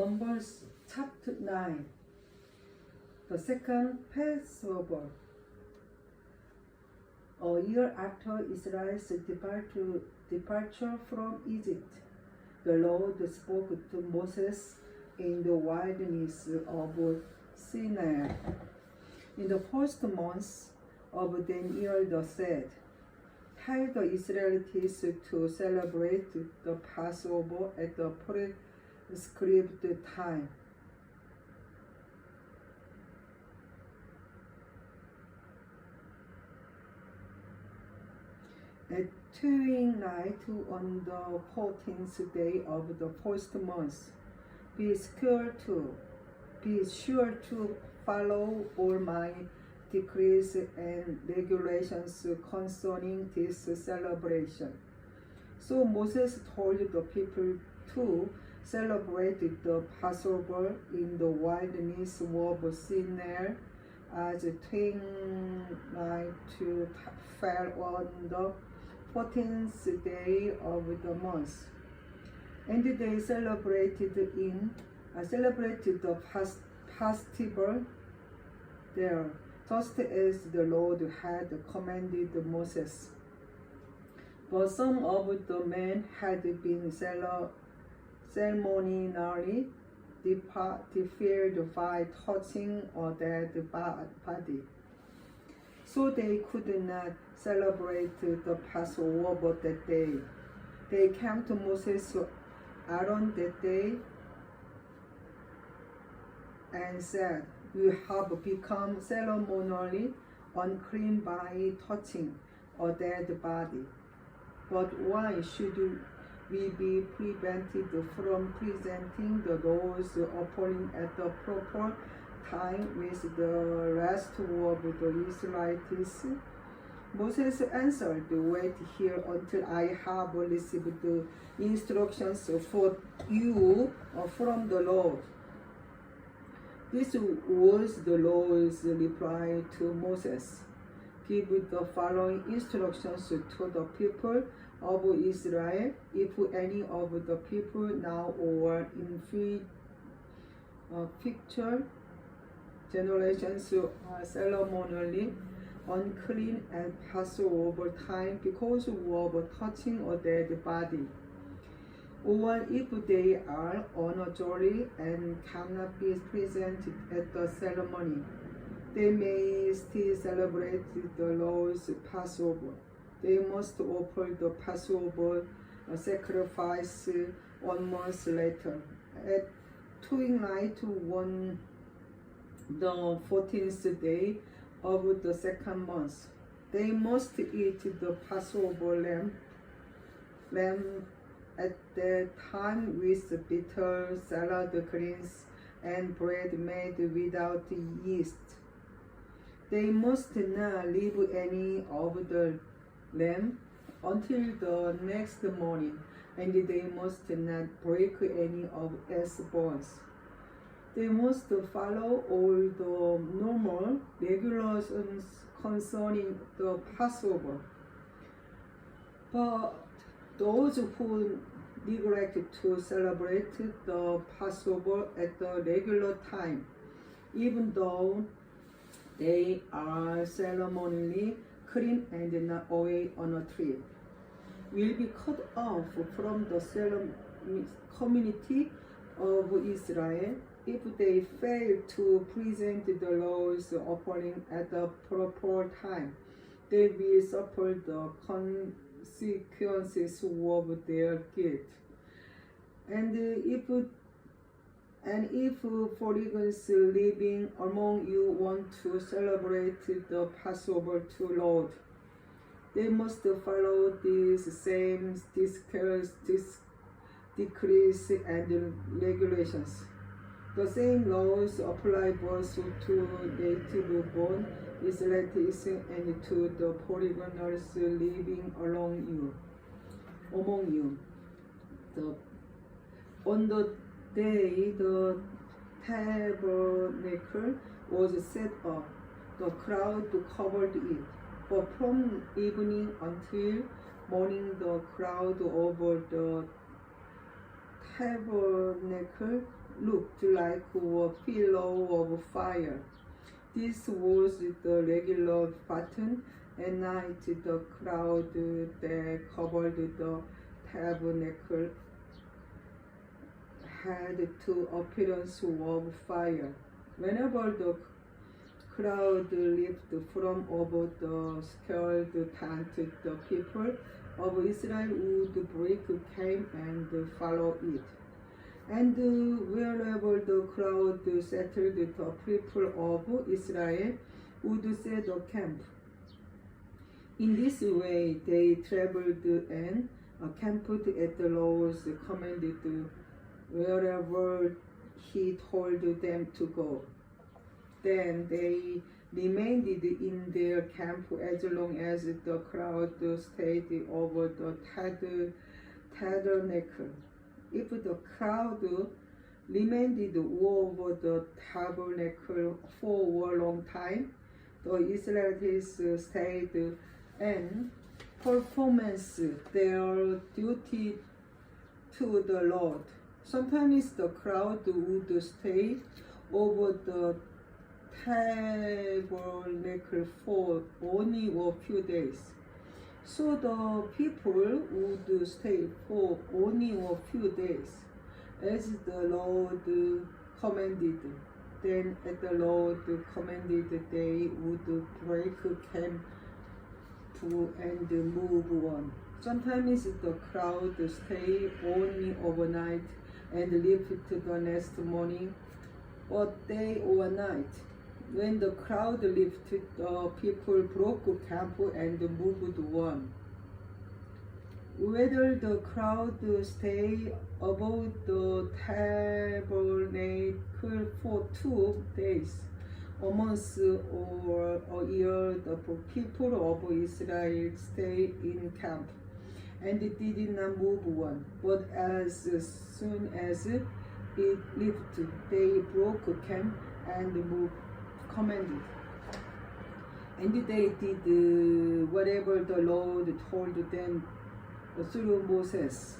Numbers chapter 9. The second Passover. A year after Israel's departure from Egypt, the Lord spoke to Moses in the wilderness of Sinai. In the first month of the year, the said, "Tell the Israelites to celebrate the Passover at the prescribed time. At twilight on the 14th day of the first month, be sure to follow all my decrees and regulations concerning this celebration." So Moses told the people to celebrate the Passover in the wilderness of Sinai as twilight fell on the 14th day of the month. And they celebrated the festival there, just as the Lord had commanded Moses. But some of the men had been ceremonially defiled by touching a dead body, so they could not celebrate the Passover that day. They came to Moses Aaron that day and said, "You have become ceremonially unclean by touching a dead body. But why should we be prevented from presenting the Lord's offering at the proper time with the rest of the Israelites?" Moses answered, "Wait here until I have received the instructions for you from the Lord." This was the Lord's reply to Moses. "Give the following instructions to the people of Israel. If any of the people now or in future generations are ceremonially unclean at Passover time because of touching a dead body, or if they are unjolly and cannot be present at the ceremony, they may still celebrate the Lord's Passover. They must offer the Passover sacrifice 1 month later, at twilight on the 14th day of the second month. They must eat the Passover lamb at that time with bitter salad greens and bread made without yeast. They must not leave any of the lamb until the next morning, and they must not break any of its bones. They must follow all the normal regulations concerning the Passover. But those who neglect to celebrate the Passover at the regular time, even though they are ceremonially clean and not away on a trip, will be cut off from the community of Israel. If they fail to present the Lord's offering at the proper time, they will suffer the consequences of their guilt. And if foreigners living among you want to celebrate the Passover to Lord, they must follow these same decrees and regulations. The same laws apply both to native-born Israelites and to the foreigners living among you. On the day the tabernacle was set up, the crowd covered it. But from evening until morning, the crowd over the tabernacle looked like a pillow of fire. This was the regular pattern. At night, the cloud that covered the tabernacle had the appearance of fire. Whenever the cloud lifted from over the scared tent, the people of Israel would break camp and follow it. And wherever the cloud settled, the people of Israel would set a camp. In this way, they traveled and camped at the Lord's commanded wherever He told them to go. Then they remained in their camp as long as the crowd stayed over the tabernacle. If the crowd remained over the tabernacle for a long time, the Israelites stayed and performed their duty to the Lord. Sometimes the crowd would stay over the tabernacle for only a few days. So the people would stay for only a few days, as the Lord commanded. Then as the Lord commanded, they would break camp and move on. Sometimes the crowd stay only overnight and leave the next morning, or day or night. When the crowd left, the people broke camp and moved on. Whether the crowd stay above the tabernacle for 2 days, a month, or a year, the people of Israel stay in camp and did not move on. But as soon as it lifted, they broke camp and moved commanded. And they did whatever the Lord told them through Moses.